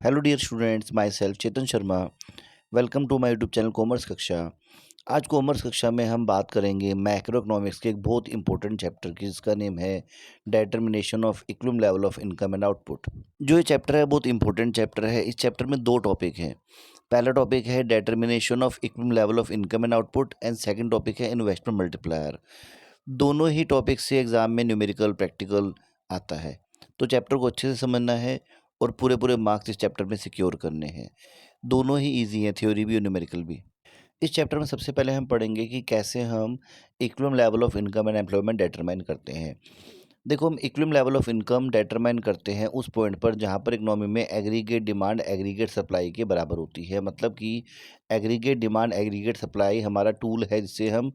Hello dear students, myself Chetan Sharma. Welcome to my YouTube channel commerce कक्षा। आज commerce कक्षा में हम बात करेंगे मैक्रो इकोनॉमिक्स के एक बहुत इंपॉर्टेंट चैप्टर की, जिसका नेम है determination of equilibrium level of income and output. जो ये चैप्टर है बहुत इंपॉर्टेंट चैप्टर है। इस चैप्टर में दो टॉपिक हैं। पहला टॉपिक है determination of equilibrium level of income and output and second topic है इन्वेस्टमेंट मल्टीप्लायर। दोनों ही टॉपिक से एग्जाम में न्यूमेरिकल प्रैक्टिकल आता है, तो चैप्टर को अच्छे से समझना है और पूरे पूरे मार्क्स इस चैप्टर में सिक्योर करने हैं। दोनों ही इजी हैं, थ्योरी भी और न्यूमेरिकल भी। इस चैप्टर में सबसे पहले हम पढ़ेंगे कि कैसे हम equilibrium level of income and employment determine करते हैं। देखो, हम equilibrium level of income determine करते हैं उस पॉइंट पर जहाँ पर इकोनॉमी में एग्रीगेट डिमांड एग्रीगेट सप्लाई के बराबर होती है। मतलब कि एग्रीगेट डिमांड एग्रीगेट सप्लाई हमारा टूल है, जिससे हम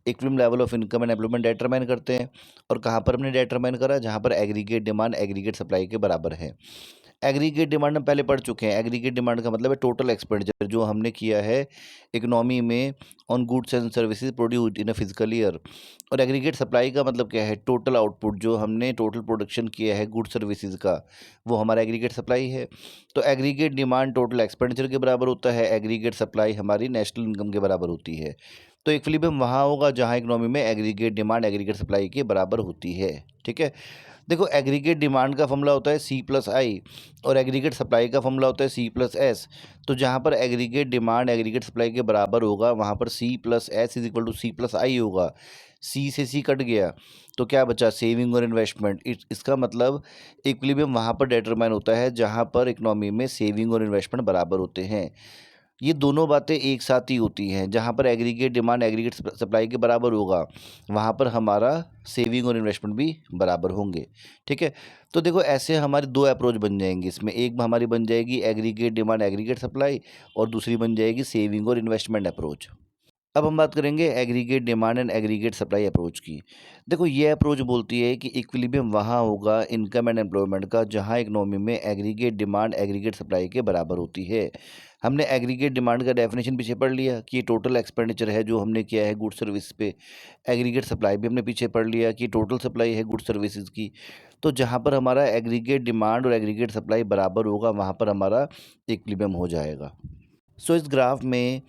equilibrium level of income and employment determine करते हैं। और कहाँ पर हमने डिटरमाइन करा? जहाँ पर एग्रीगेट डिमांड एग्रीगेट सप्लाई के बराबर है। एग्रीगेट डिमांड हम पहले पढ़ चुके हैं। एग्रीगेट डिमांड का मतलब है टोटल एक्सपेंडिचर जो हमने किया है इकोनॉमी में on goods and services produced in a physical year. और एग्रीगेट सप्लाई का मतलब क्या है? टोटल आउटपुट जो हमने टोटल प्रोडक्शन किया है गुड्स सर्विसेज का, वो हमारा एग्रीगेट सप्लाई है। तो एग्रीगेट डिमांड टोटल एक्सपेंडिचर के बराबर होता है, एग्रीगेट सप्लाई हमारी नेशनल इनकम के बराबर होती है। तो इक्विलिब्रियम वहाँ होगा जहाँ इकोनॉमी में एग्रीगेट डिमांड एग्रीगेट सप्लाई के बराबर होती है। ठीक है। देखो, एग्रीगेट डिमांड का फॉर्मूला होता है सी प्लस आई और एग्रीगेट सप्लाई का फॉर्मूला होता है सी प्लस एस। तो जहाँ पर एग्रीगेट डिमांड एग्रीगेट सप्लाई के बराबर होगा वहाँ पर C plus S is equal to C plus I होगा। सी से सी कट गया तो क्या बचा? सेविंग और इन्वेस्टमेंट। इसका मतलब इक्विलिब्रियम वहाँ पर डिटरमाइन होता है जहाँ पर इकोनॉमी में सेविंग और इन्वेस्टमेंट बराबर होते हैं। ये दोनों बातें एक साथ ही होती हैं। जहाँ पर एग्रीगेट डिमांड एग्रीगेट सप्लाई के बराबर होगा वहाँ पर हमारा सेविंग और इन्वेस्टमेंट भी बराबर होंगे। ठीक है। तो देखो, ऐसे हमारे दो अप्रोच बन जाएंगी। इसमें एक हमारी बन जाएगी एग्रीगेट डिमांड एग्रीगेट सप्लाई और दूसरी बन जाएगी सेविंग और इन्वेस्टमेंट अप्रोच। अब हम बात करेंगे aggregate demand and aggregate supply approach की। देखो, ये अप्रोच बोलती है कि इक्विलिब्रियम वहाँ होगा इनकम एंड एम्प्लॉयमेंट का जहाँ इकोनॉमी में एग्रीगेट डिमांड एग्रीगेट सप्लाई के बराबर होती है। हमने एग्रीगेट डिमांड का डेफिनेशन पीछे पढ़ लिया कि टोटल एक्सपेंडिचर है जो हमने किया है गुड सर्विस पे। एग्रीगेट सप्लाई भी हमने पीछे पढ़ लिया कि टोटल सप्लाई है गुड सर्विसेज की। तो जहाँ पर हमारा एग्रीगेट डिमांड और एग्रीगेट सप्लाई बराबर होगा वहाँ पर हमारा इक्विलिब्रियम हो जाएगा। सो इस ग्राफ में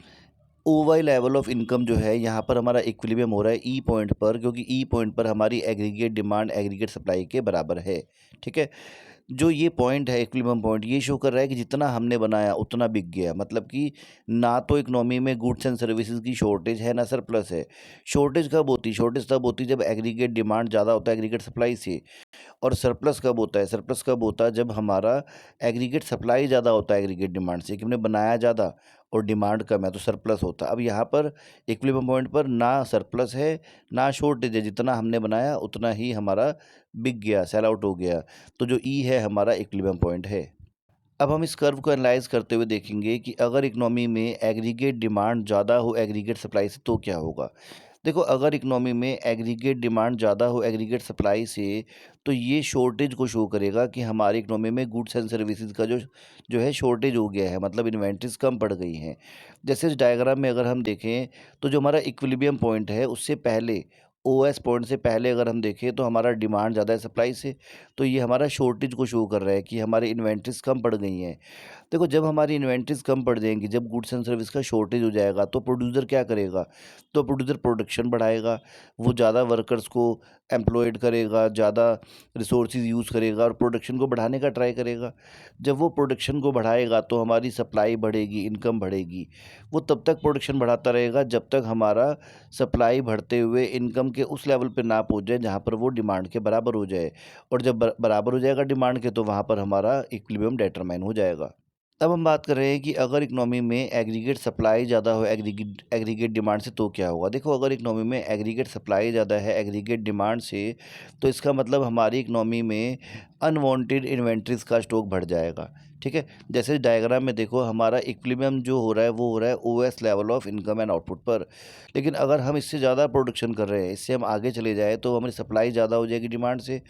O Y level of income जो है यहाँ पर हमारा इक्विलिब्रियम हो रहा है ई पॉइंट पर, क्योंकि ई पॉइंट पर हमारी एग्रीगेट डिमांड एग्रीगेट सप्लाई के बराबर है। ठीक है। जो ये पॉइंट है इक्विलिब्रियम पॉइंट, ये शो कर रहा है कि जितना हमने बनाया उतना बिक गया। मतलब कि ना तो इकोनॉमी में गुड्स एंड सर्विसेज की शॉर्टेज है ना सरप्लस है। शॉर्टेज कब होती? शॉर्टेज तब होती जब एग्रीगेट डिमांड ज़्यादा होता है एग्रीगेट सप्लाई से। और सरप्लस कब होता है? सरप्लस कब होता है? जब हमारा एग्रीगेट सप्लाई ज़्यादा होता है एग्रीगेट डिमांड से, कि हमने बनाया ज़्यादा और डिमांड कम है, तो सरप्लस होता है। अब यहाँ पर इक्विलिब्रियम पॉइंट पर ना सरप्लस है ना शॉर्टेज है, जितना हमने बनाया उतना ही हमारा बिक गया, सेल आउट हो गया। तो जो ई है हमारा इक्विलिब्रियम पॉइंट है। अब हम इस कर्व को एनालाइज करते हुए देखेंगे कि अगर इकोनॉमी में एग्रीगेट डिमांड ज़्यादा हो एग्रीगेट सप्लाई से तो क्या होगा। देखो, अगर इकोनॉमी में एग्रीगेट डिमांड ज़्यादा हो एग्रीगेट सप्लाई से तो ये शॉर्टेज को शो करेगा कि हमारी इकोनॉमी में गुड्स एंड सर्विसेज का जो जो है शॉर्टेज हो गया है, मतलब इन्वेंट्रीज कम पड़ गई हैं। जैसे इस डायग्राम में अगर हम देखें तो जो हमारा इक्विलिब्रियम पॉइंट है उससे पहले, ओ एस पॉइंट से पहले अगर हम देखें तो हमारा डिमांड ज़्यादा है सप्लाई से। तो ये हमारा शॉर्टेज को शो कर रहा है कि हमारी इन्वेंट्रीज कम पड़ गई हैं। देखो, जब हमारी इन्वेंट्रीज कम पड़ जाएंगी, जब गुड्स एंड सर्विस का शॉर्टेज हो जाएगा तो प्रोड्यूसर क्या करेगा? तो प्रोड्यूसर प्रोडक्शन बढ़ाएगा। वो ज़्यादा वर्कर्स को एम्प्लॉयड करेगा, ज़्यादा रिसोर्सेज यूज़ करेगा और प्रोडक्शन को बढ़ाने का ट्राई करेगा। जब वो प्रोडक्शन को बढ़ाएगा तो हमारी सप्लाई बढ़ेगी, इनकम बढ़ेगी। वो तब तक प्रोडक्शन बढ़ाता रहेगा जब तक हमारा सप्लाई बढ़ते हुए इनकम के उस लेवल पे ना पहुंच जाए जहाँ पर वो डिमांड के बराबर हो जाए। और जब बराबर हो जाएगा डिमांड के तो वहाँ पर हमारा इक्विलिब्रियम डिटरमाइन हो जाएगा। अब हम बात कर रहे हैं कि अगर इकोनॉमी में एग्रीगेट सप्लाई ज़्यादा हो एग्रीगेट एग्रीगेट डिमांड से तो क्या होगा। देखो, अगर इकोनॉमी में एग्रीगेट सप्लाई ज़्यादा है एग्रीगेट डिमांड से तो इसका मतलब हमारी इकोनॉमी में अनवांटेड इन्वेंट्रीज का स्टॉक बढ़ जाएगा। ठीक है। जैसे इस डायग्राम में देखो, हमारा इक्विलिब्रियम जो हो रहा है वो हो रहा है O S level of income and output पर। लेकिन अगर हम इससे ज़्यादा प्रोडक्शन कर रहे हैं, इससे हम आगे चले जाए तो हमारी सप्लाई ज़्यादा हो जाएगी डिमांड से।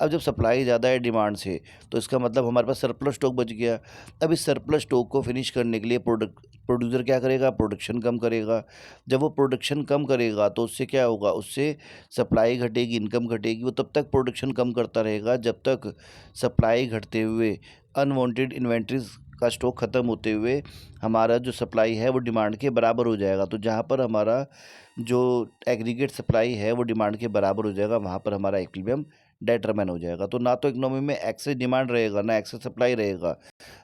अब जब सप्लाई ज़्यादा है डिमांड से तो इसका मतलब हमारे पास सरप्लस स्टॉक बच गया। अब इस सरप्लस स्टॉक को फिनिश करने के लिए प्रोड्यूसर क्या करेगा? प्रोडक्शन कम करेगा। जब वो प्रोडक्शन कम करेगा तो उससे क्या होगा? उससे सप्लाई घटेगी, इनकम घटेगी। वो तब तक प्रोडक्शन कम करता रहेगा जब तक सप्लाई घटते हुए अनवांटेड इन्वेंट्रीज का स्टॉक ख़त्म होते हुए हमारा जो सप्लाई है वो डिमांड के बराबर हो जाएगा। तो जहाँ पर हमारा जो एग्रीगेट सप्लाई है वो डिमांड के बराबर हो जाएगा, वहाँ पर हमारा इक्विलिब्रियम डिटरमाइन हो जाएगा। तो ना तो इकोनॉमी में एक्सेस डिमांड रहेगा ना एक्सेस सप्लाई रहेगा,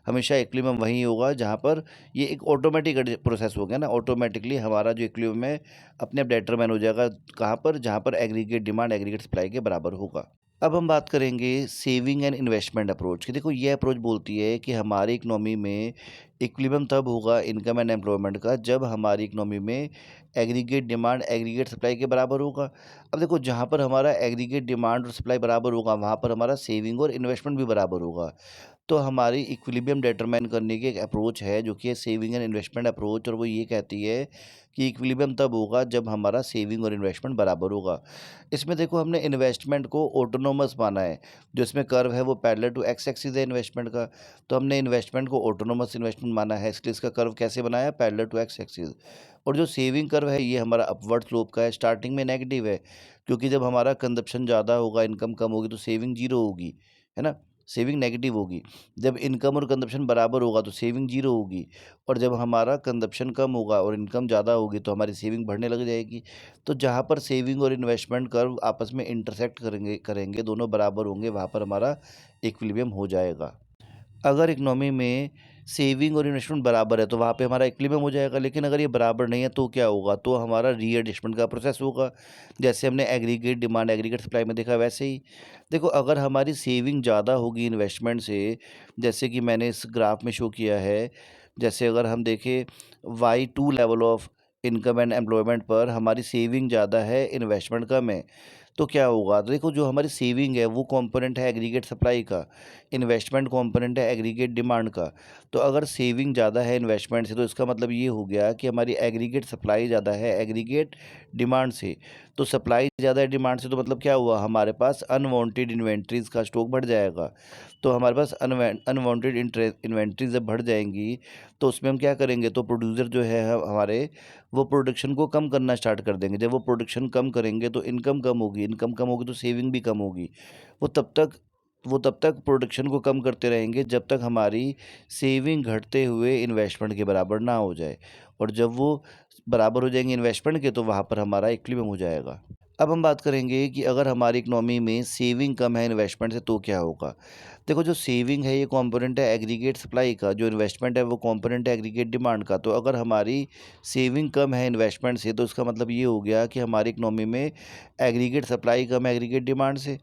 हमेशा इक्विलिब्रियम वहीं होगा जहाँ पर ये एक ऑटोमेटिक प्रोसेस हो गया ना, ऑटोमेटिकली हमारा जो इक्विलिब्रियम है अपने आप डिटरमाइन हो जाएगा। कहाँ पर? जहाँ पर एग्रीगेट डिमांड एग्रीगेट सप्लाई के बराबर होगा। अब हम बात करेंगे सेविंग एंड इन्वेस्टमेंट अप्रोच की। देखो ये अप्रोच बोलती है कि हमारी इकोनॉमी में इक्विलिब्रियम तब होगा इनकम एंड एम्प्लॉयमेंट का जब हमारी इकोनॉमी में एग्रीगेट डिमांड एग्रीगेट सप्लाई के बराबर होगा। अब देखो जहाँ पर हमारा एग्रीगेट डिमांड और सप्लाई बराबर होगा वहाँ पर हमारा सेविंग और इन्वेस्टमेंट भी बराबर होगा। तो हमारी इक्विलिब्रियम डिटरमाइन करने की एक अप्रोच है जो कि है सेविंग एंड इन्वेस्टमेंट अप्रोच, और वो ये कहती है कि इक्विलिब्रियम तब होगा जब हमारा सेविंग और इन्वेस्टमेंट बराबर होगा। इसमें देखो हमने इन्वेस्टमेंट को ऑटोनोमस माना है, जो इसमें कर्व है वो पैरेलल टू एक्स एक्सिस है इन्वेस्टमेंट का। तो हमने इन्वेस्टमेंट को ऑटोनोमस इन्वेस्टमेंट माना है, इसलिए इसका कर्व कैसे बनाया? Parallel to X axis. और जो सेविंग कर्व है ये हमारा अपवर्ड स्लोप का है, स्टार्टिंग में नेगेटिव है, क्योंकि जब हमारा कंजप्शन ज़्यादा होगा इनकम कम होगी तो सेविंग जीरो होगी, है ना, सेविंग नेगेटिव होगी। जब इनकम और कंजप्शन बराबर होगा तो सेविंग जीरो होगी, और जब हमारा कंजप्शन कम होगा और इनकम ज़्यादा होगी तो हमारी सेविंग बढ़ने लग जाएगी। तो जहाँ पर सेविंग और इन्वेस्टमेंट कर्व आपस में इंटरसेक्ट करेंगे दोनों बराबर होंगे, वहाँ पर हमारा इक्विलिब्रियम हो जाएगा। अगर इकोनॉमी में सेविंग और इन्वेस्टमेंट बराबर है तो वहाँ पे हमारा इक्विलिब्रियम हो जाएगा, लेकिन अगर ये बराबर नहीं है तो क्या होगा? तो हमारा रीएडजस्टमेंट का प्रोसेस होगा। जैसे हमने एग्रीगेट डिमांड एग्रीगेट सप्लाई में देखा वैसे ही। देखो अगर हमारी सेविंग ज़्यादा होगी इन्वेस्टमेंट से, जैसे कि मैंने इस ग्राफ में शो किया है, जैसे अगर हम देखें Y2 level of income and employment पर हमारी सेविंग ज़्यादा है इन्वेस्टमेंट कम है, तो क्या होगा? तो देखो जो हमारी सेविंग है वो कंपोनेंट है एग्रीगेट सप्लाई का, इन्वेस्टमेंट कंपोनेंट है एग्रीगेट डिमांड का। तो अगर सेविंग ज़्यादा है इन्वेस्टमेंट से तो इसका मतलब ये हो गया कि हमारी एग्रीगेट सप्लाई ज़्यादा है एग्रीगेट डिमांड से। तो सप्लाई ज़्यादा है डिमांड से तो मतलब क्या हुआ? हमारे पास अनवांटेड इन्वेंट्रीज़ का स्टॉक बढ़ जाएगा। तो हमारे पास अनवांटेड इन्वेंट्रीज जब बढ़ जाएंगी तो उसमें हम क्या करेंगे? तो प्रोड्यूसर जो है हमारे, वो प्रोडक्शन को कम करना स्टार्ट कर देंगे। जब वो प्रोडक्शन कम करेंगे तो इनकम कम होगी तो सेविंग भी कम होगी। वो तब तक वो तब तक प्रोडक्शन को कम करते रहेंगे जब तक हमारी सेविंग घटते हुए इन्वेस्टमेंट के बराबर ना हो जाए, और जब वो बराबर हो जाएंगे इन्वेस्टमेंट के तो वहाँ पर हमारा इक्विलिब्रियम हो जाएगा। अब हम बात करेंगे कि अगर हमारी इकोनॉमी में सेविंग कम है इन्वेस्टमेंट से तो क्या होगा? देखो जो सेविंग है ये कंपोनेंट है एग्रीगेट सप्लाई का, जो इन्वेस्टमेंट है वो कंपोनेंट है एग्रीगेट डिमांड का। तो अगर हमारी सेविंग कम है इन्वेस्टमेंट से तो इसका मतलब ये हो गया कि हमारी इकोनॉमी में एग्रीगेट सप्लाई कम है एग्रीगेट डिमांड से।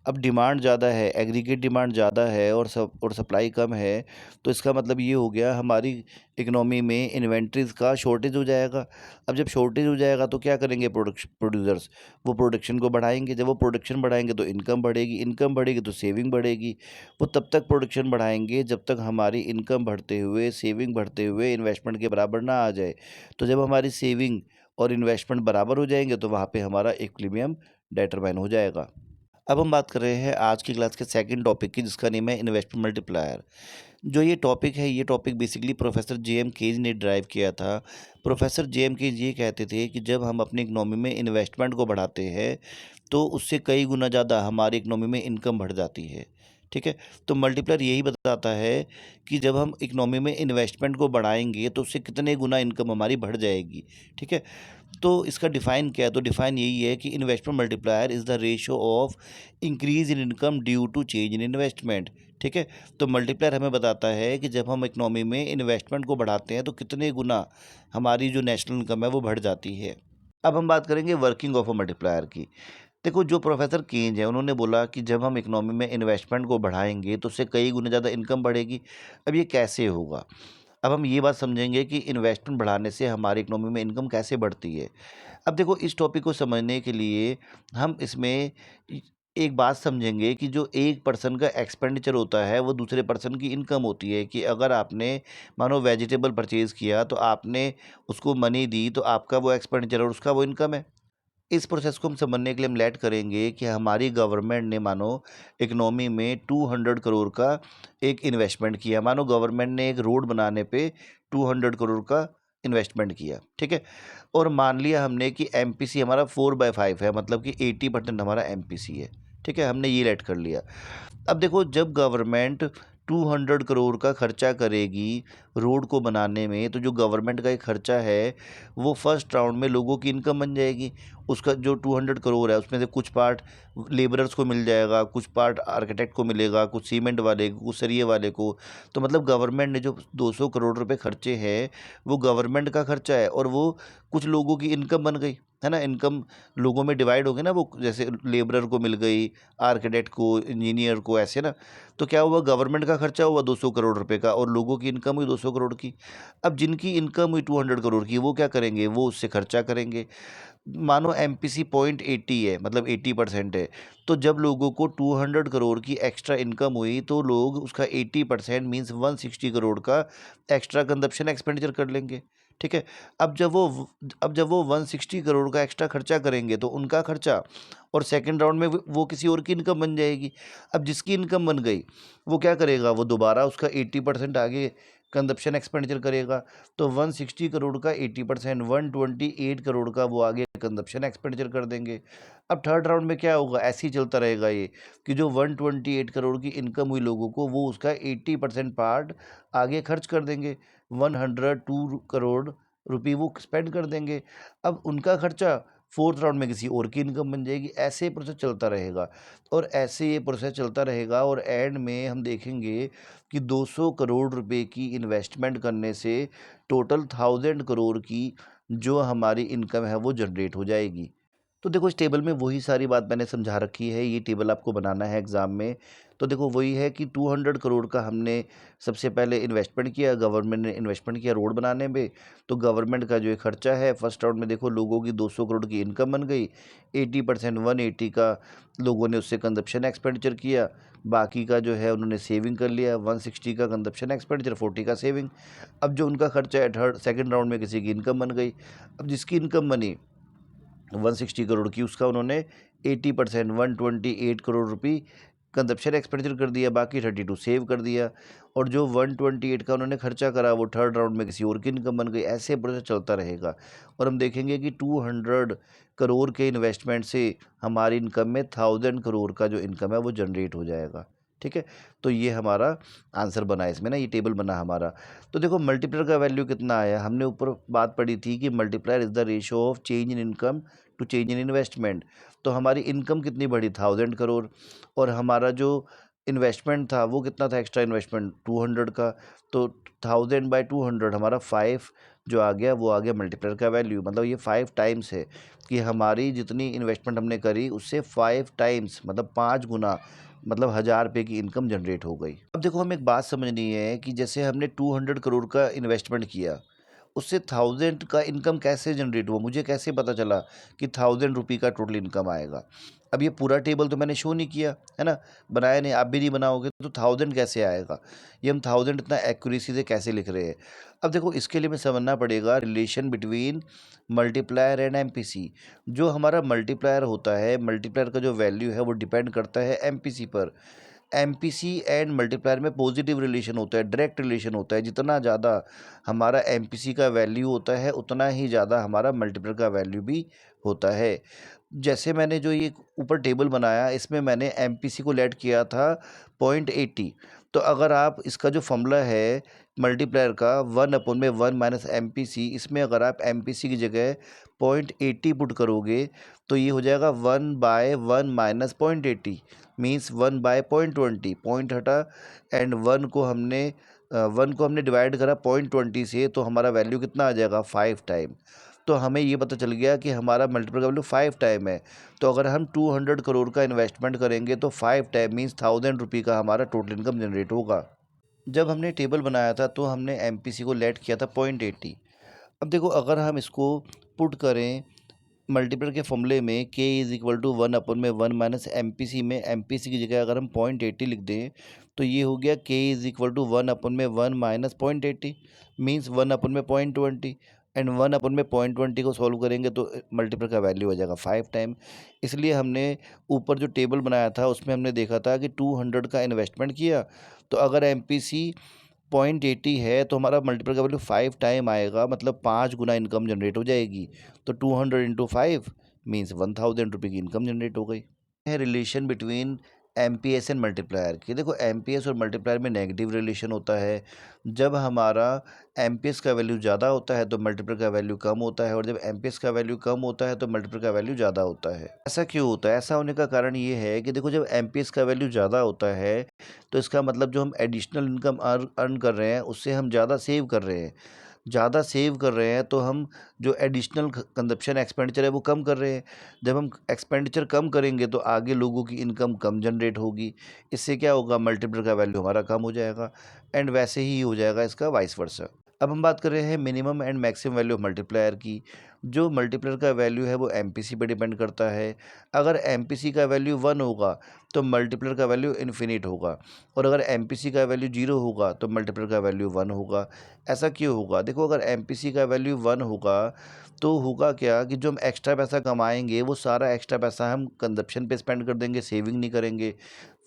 अब डिमांड ज़्यादा है, एग्रीगेट डिमांड ज़्यादा है और सप्लाई कम है, तो इसका मतलब ये हो गया हमारी इकोनॉमी में इन्वेंट्रीज़ का शॉर्टेज हो जाएगा। अब जब शॉर्टेज हो जाएगा तो क्या करेंगे प्रोड्यूसर्स? वो प्रोडक्शन को बढ़ाएंगे। जब वो प्रोडक्शन बढ़ाएंगे तो इनकम बढ़ेगी तो सेविंग बढ़ेगी। वो तब तक प्रोडक्शन बढ़ाएंगे जब तक हमारी इनकम बढ़ते हुए सेविंग बढ़ते हुए इन्वेस्टमेंट के बराबर ना आ जाए। तो जब हमारी सेविंग और इन्वेस्टमेंट बराबर हो जाएंगे तो वहाँ पे हमारा इक्विलिब्रियम डिटरमाइन हो जाएगा। अब हम बात कर रहे हैं आज की क्लास के सेकंड टॉपिक की, जिसका नेम है इन्वेस्टमेंट मल्टीप्लायर। जो ये टॉपिक है ये topic basically professor J M. Keynes ने ड्राइव किया था। Professor J M. केज ये कहते थे कि जब हम अपनी इकोनॉमी में इन्वेस्टमेंट को बढ़ाते हैं तो उससे कई गुना ज़्यादा हमारी इकोनॉमी में इनकम बढ़ जाती है। ठीक है, तो मल्टीप्लायर यही बताता है कि जब हम इकोनॉमी में इन्वेस्टमेंट को बढ़ाएंगे तो उससे कितने गुना इनकम हमारी बढ़ जाएगी। ठीक है, तो इसका डिफ़ाइन क्या है? तो डिफ़ाइन यही है कि investment multiplier is the ratio of increase in income due to change in investment. ठीक है, तो मल्टीप्लायर हमें बताता है कि जब हम इकोनॉमी में इन्वेस्टमेंट को बढ़ाते हैं तो कितने गुना हमारी जो नेशनल इनकम है वो बढ़ जाती है। अब हम बात करेंगे वर्किंग ऑफ अ मल्टीप्लायर की। देखो जो प्रोफेसर केन्ज है उन्होंने बोला कि जब हम इकोनॉमी में इन्वेस्टमेंट को बढ़ाएंगे तो उससे कई गुना ज़्यादा इनकम बढ़ेगी। अब ये कैसे होगा? अब हम ये बात समझेंगे कि इन्वेस्टमेंट बढ़ाने से हमारी इकोनॉमी में इनकम कैसे बढ़ती है। अब देखो इस टॉपिक को समझने के लिए हम इसमें एक बात समझेंगे कि जो एक पर्सन का एक्सपेंडिचर होता है वो दूसरे पर्सन की इनकम होती है। कि अगर आपने मानो वेजिटेबल परचेज़ किया तो आपने उसको मनी दी तो आपका वो एक्सपेंडिचर और उसका वो इनकम है। इस प्रोसेस को हम समझने के लिए हम लेट करेंगे कि हमारी गवर्नमेंट ने मानो इकोनॉमी में 200 करोड़ का एक इन्वेस्टमेंट किया। मानो गवर्नमेंट ने एक रोड बनाने पे 200 करोड़ का इन्वेस्टमेंट किया। ठीक है, और मान लिया हमने कि एमपीसी हमारा 4/5 है, मतलब कि 80% हमारा एमपीसी है। ठीक है, हमने ये लेट कर लिया। अब देखो जब गवर्नमेंट 200 करोड़ का खर्चा करेगी रोड को बनाने में, तो जो गवर्नमेंट का एक खर्चा है वो फर्स्ट राउंड में लोगों की इनकम बन जाएगी। उसका जो 200 करोड़ है उसमें से कुछ पार्ट लेबरर्स को मिल जाएगा, कुछ पार्ट आर्किटेक्ट को मिलेगा, कुछ सीमेंट वाले को, कुछ सरिये वाले को। तो मतलब गवर्नमेंट ने जो 200 करोड़ रुपए खर्चे हैं वो गवर्नमेंट का खर्चा है, और वो कुछ लोगों की इनकम बन गई है ना। इनकम लोगों में डिवाइड हो गई ना, वो जैसे लेबरर को मिल गई, आर्किटेक्ट को, इंजीनियर को, ऐसे ना। तो क्या हुआ, गवर्नमेंट का खर्चा हुआ 200 करोड़ रुपए का, और लोगों की इनकम हुई 200 करोड़ की। अब जिनकी इनकम हुई 200 करोड़ की, वो क्या करेंगे, वो उससे खर्चा करेंगे। मानो एमपीसी 0.80 है, मतलब 80% है। तो जब लोगों को 200 करोड़ की एक्स्ट्रा इनकम हुई तो लोग उसका 80% मीन्स 160 करोड़ का एक्स्ट्रा कंजप्शन एक्सपेंडिचर कर लेंगे। ठीक है। अब जब वो 160 करोड़ का एक्स्ट्रा खर्चा करेंगे तो उनका खर्चा, और सेकंड राउंड में वो किसी और की इनकम बन जाएगी। अब जिसकी इनकम बन गई वो क्या करेगा, वो दोबारा उसका 80% आगे कंजप्शन एक्सपेंडिचर करेगा। तो 160 करोड़ का 80%, 128 करोड़ का वो आगे कंजप्शन एक्सपेंडिचर कर देंगे। अब थर्ड राउंड में क्या होगा, ऐसे ही चलता रहेगा ये, कि जो 128 करोड़ की इनकम हुई लोगों को, वो उसका 80% पार्ट आगे खर्च कर देंगे। 102 करोड़ रुपये वो स्पेंड कर देंगे। अब उनका खर्चा फोर्थ राउंड में किसी और की इनकम बन जाएगी। ऐसे प्रोसेस चलता रहेगा, और ऐसे ये प्रोसेस चलता रहेगा, और एंड में हम देखेंगे कि 200 करोड़ रुपए की इन्वेस्टमेंट करने से टोटल 1000 करोड़ की जो हमारी इनकम है वो जनरेट हो जाएगी। तो देखो, इस टेबल में वही सारी बात मैंने समझा रखी है, ये टेबल आपको बनाना है एग्ज़ाम में। तो देखो, वही है कि 200 करोड़ का हमने सबसे पहले इन्वेस्टमेंट किया, गवर्नमेंट ने इन्वेस्टमेंट किया रोड बनाने में। तो गवर्नमेंट का जो ये खर्चा है फर्स्ट राउंड में, देखो लोगों की 200 करोड़ की इनकम बन गई, 80% 180 का लोगों ने उससे कंजप्शन एक्सपेंडिचर किया, बाकी का जो है उन्होंने सेविंग कर लिया, 160 का कंजप्शन एक्सपेंडिचर, 40 का सेविंग। अब जो उनका खर्चा है थर्ड सेकंड राउंड में किसी की इनकम बन गई। अब जिसकी इनकम बनी 160 करोड़ की, उसका उन्होंने 80% 128 करोड़ रुपये कंजप्शन एक्सपेंडिचर कर दिया, बाकी 32 सेव कर दिया। और जो 128 का उन्होंने खर्चा करा वो थर्ड राउंड में किसी और की इनकम बन गई। ऐसे प्रोसेस चलता रहेगा, और हम देखेंगे कि 200 करोड़ के इन्वेस्टमेंट से हमारी इनकम में 1000 करोड़ का जो इनकम है वो जनरेट हो जाएगा। ठीक है। तो ये हमारा आंसर बना है इसमें ना, ये टेबल बना हमारा। तो देखो, मल्टीप्लायर का वैल्यू कितना आया, हमने ऊपर बात पढ़ी थी कि multiplier is the ratio of change in income to change in investment. तो हमारी इनकम कितनी बढ़ी, 1000 करोड़, और हमारा जो इन्वेस्टमेंट था वो कितना था, एक्स्ट्रा इन्वेस्टमेंट 200 का। तो 1000/200 हमारा 5 जो आ गया, वो आ गया मल्टीप्लायर का वैल्यू। मतलब ये 5 टाइम्स है, कि हमारी जितनी इन्वेस्टमेंट हमने करी उससे 5 टाइम्स, मतलब 5 गुना, मतलब 1000 रुपये की इनकम जनरेट हो गई। अब देखो, हमें एक बात समझनी है कि जैसे हमने 200 करोड़ का इन्वेस्टमेंट किया, उससे 1000 का इनकम कैसे जनरेट हुआ, मुझे कैसे पता चला कि 1000 रुपये का टोटल इनकम आएगा। अब ये पूरा टेबल तो मैंने शो नहीं किया है ना, बनाया नहीं, आप भी नहीं बनाओगे, तो 1000 कैसे आएगा, ये हम 1000 इतना एक्यूरेसी से कैसे लिख रहे हैं। अब देखो, इसके लिए हमें समझना पड़ेगा relation between multiplier and MPC. जो हमारा मल्टीप्लायर होता है, मल्टीप्लायर का जो वैल्यू है वो डिपेंड करता है एमपीसी पर। एमपीसी एंड मल्टीप्लायर में पॉजिटिव रिलेशन होता है, डायरेक्ट रिलेशन होता है। जितना ज़्यादा हमारा एमपीसी का वैल्यू होता है उतना ही ज़्यादा हमारा मल्टीप्लायर का वैल्यू भी होता है। जैसे मैंने जो ये ऊपर टेबल बनाया, इसमें मैंने एमपीसी को लेट किया था 0.80। तो अगर आप इसका जो फॉर्मूला है मल्टीप्लायर का 1/1 माइनस एमपीसी, इसमें अगर आप एमपीसी की जगह 0.80 पुट करोगे तो ये हो जाएगा 1/1 माइनस 0.80, मीन्स 1/0.20। पॉइंट हटा, एंड 1 को हमने डिवाइड करा 0.20 से, तो हमारा वैल्यू कितना आ जाएगा, 5 टाइम। तो हमें ये पता चल गया कि हमारा मल्टीपल का वैल्यू 5 टाइम है। तो अगर हम 200 करोड़ का इन्वेस्टमेंट करेंगे तो 5 टाइम मीन्स 1000 रुपये का हमारा टोटल इनकम जनरेट होगा। जब हमने टेबल बनाया था तो हमने एमपीसी को लेट किया था 0.80। अब देखो, अगर हम इसको पुट करें मल्टीप्लायर के फॉर्मूले में, k is equal to 1/1 minus MPC में, एमपीसी की जगह अगर हम 0.80 लिख दें तो ये हो गया k is equal to 1/1 minus 0.80, means 1/0.20। And 1/0.20 को सॉल्व करेंगे तो मल्टीप्लायर का वैल्यू हो जाएगा 5 टाइम। इसलिए हमने ऊपर जो टेबल बनाया था उसमें हमने देखा था कि 200 का इन्वेस्टमेंट किया, तो अगर एमपीसी 0.80 है तो हमारा मल्टीप्लाई का वैल्यू 5 टाइम आएगा, मतलब 5 गुना इनकम जनरेट हो जाएगी। तो 200 इंटू 5 मीन्स 1000 रुपये की इनकम जनरेट हो गई है। Relation between MPS and multiplier की। देखो एमपीएस और मल्टीप्लायर में नेगेटिव रिलेशन होता है। जब हमारा एमपीएस का वैल्यू ज़्यादा होता है तो मल्टीप्लायर का वैल्यू कम होता है, और जब एमपीएस का वैल्यू कम होता है तो मल्टीप्लायर का वैल्यू ज़्यादा होता है। ऐसा क्यों होता है? ऐसा होने का कारण ये है कि देखो, जब एमपीएस का वैल्यू ज़्यादा होता है तो इसका मतलब जो हम एडिशनल इनकम अर्न कर रहे हैं उससे हम ज़्यादा सेव कर रहे हैं। ज़्यादा सेव कर रहे हैं तो हम जो एडिशनल कंजप्शन एक्सपेंडिचर है वो कम कर रहे हैं। जब हम एक्सपेंडिचर कम करेंगे तो आगे लोगों की इनकम कम जनरेट होगी। इससे क्या होगा? मल्टीप्लायर का वैल्यू हमारा कम हो जाएगा, एंड वैसे ही हो जाएगा इसका वाइस वर्सा। अब हम बात कर रहे हैं minimum and maximum value of multiplier की। जो मल्टीप्लायर का वैल्यू है वो एमपीसी पे डिपेंड करता है। अगर एमपीसी का वैल्यू 1 होगा तो मल्टीप्लायर का वैल्यू इन्फिनिट होगा, और अगर एमपीसी का वैल्यू 0 होगा तो मल्टीप्लायर का वैल्यू 1 होगा। ऐसा क्यों होगा? देखो, अगर एमपीसी का वैल्यू 1 होगा तो होगा क्या कि जो हम एक्स्ट्रा पैसा कमाएंगे वो सारा एक्स्ट्रा पैसा हम कंजप्शन पे स्पेंड कर देंगे, सेविंग नहीं करेंगे।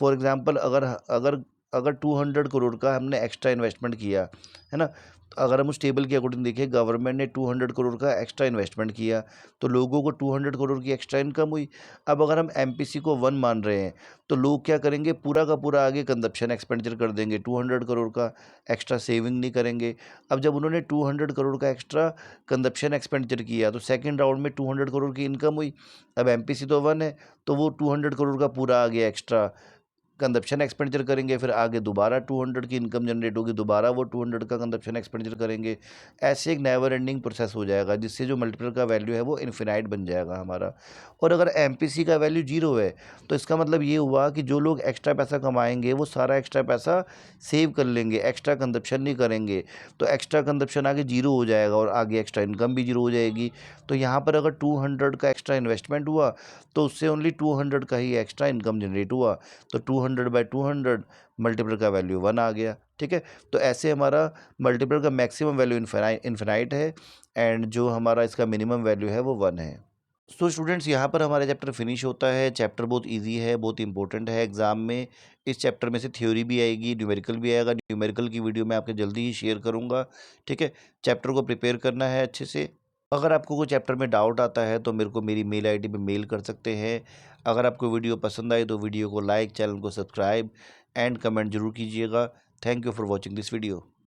फॉर एग्जांपल, अगर अगर अगर 200 करोड़ का हमने एक्स्ट्रा इन्वेस्टमेंट किया, है ना? तो अगर हम उस टेबल के अकॉर्डिंग देखें, गवर्नमेंट ने 200 करोड़ का एक्स्ट्रा इन्वेस्टमेंट किया तो लोगों को 200 करोड़ की एक्स्ट्रा इनकम हुई। अब अगर हम एमपीसी को 1 मान रहे हैं तो लोग क्या करेंगे? पूरा का पूरा आगे कंजप्शन एक्सपेंडिचर कर देंगे, 200 करोड़ का एक्स्ट्रा सेविंग नहीं करेंगे। अब जब उन्होंने 200 करोड़ का एक्स्ट्रा कंजप्शन एक्सपेंडिचर किया तो सेकंड राउंड में 200 करोड़ की इनकम हुई। अब एमपीसी तो 1 है तो वो 200 करोड़ का पूरा आ गया एक्स्ट्रा कंजप्शन एक्सपेंडिचर करेंगे, फिर आगे दोबारा 200 की इनकम जनरेट होगी, दोबारा वो 200 का कंजप्शन एक्सपेंडिचर करेंगे। ऐसे एक नेवर एंडिंग प्रोसेस हो जाएगा, जिससे जो मल्टीप्लायर का वैल्यू है वो इन्फिनाइट बन जाएगा हमारा। और अगर एमपीसी का वैल्यू 0 है तो इसका मतलब ये हुआ कि जो लोग एक्स्ट्रा पैसा कमाएंगे वो सारा एक्स्ट्रा पैसा सेव कर लेंगे, एक्स्ट्रा कंजप्शन नहीं करेंगे। तो एक्स्ट्रा कंजप्शन आगे 0 हो जाएगा और आगे एक्स्ट्रा इनकम भी 0 हो जाएगी। तो यहाँ पर अगर 200 का एक्स्ट्रा इन्वेस्टमेंट हुआ तो उससे ओनली 200 का ही एक्स्ट्रा इनकम जनरेट हुआ। तो 200/200 मल्टीप्लायर का वैल्यू 1 आ गया। ठीक है? तो ऐसे हमारा मल्टीप्लायर का मैक्सिमम वैल्यू इन्फिनाइट है, एंड जो हमारा इसका मिनिमम वैल्यू है वो 1 है। सो स्टूडेंट्स, यहाँ पर हमारा चैप्टर फिनिश होता है। चैप्टर बहुत इजी है, बहुत इंपॉर्टेंट है एग्जाम में। इस चैप्टर में से थ्योरी भी आएगी, न्यूमेरिकल भी आएगा। न्यूमेरिकल की वीडियो मैं आपके जल्दी ही शेयर करूँगा। ठीक है? चैप्टर को प्रिपेयर करना है अच्छे से। अगर आपको कोई चैप्टर में डाउट आता है तो मेरे को मेरी मेल आईडी पे मेल कर सकते हैं। अगर आपको वीडियो पसंद आई तो वीडियो को लाइक, चैनल को सब्सक्राइब एंड कमेंट जरूर कीजिएगा। Thank you for watching this video.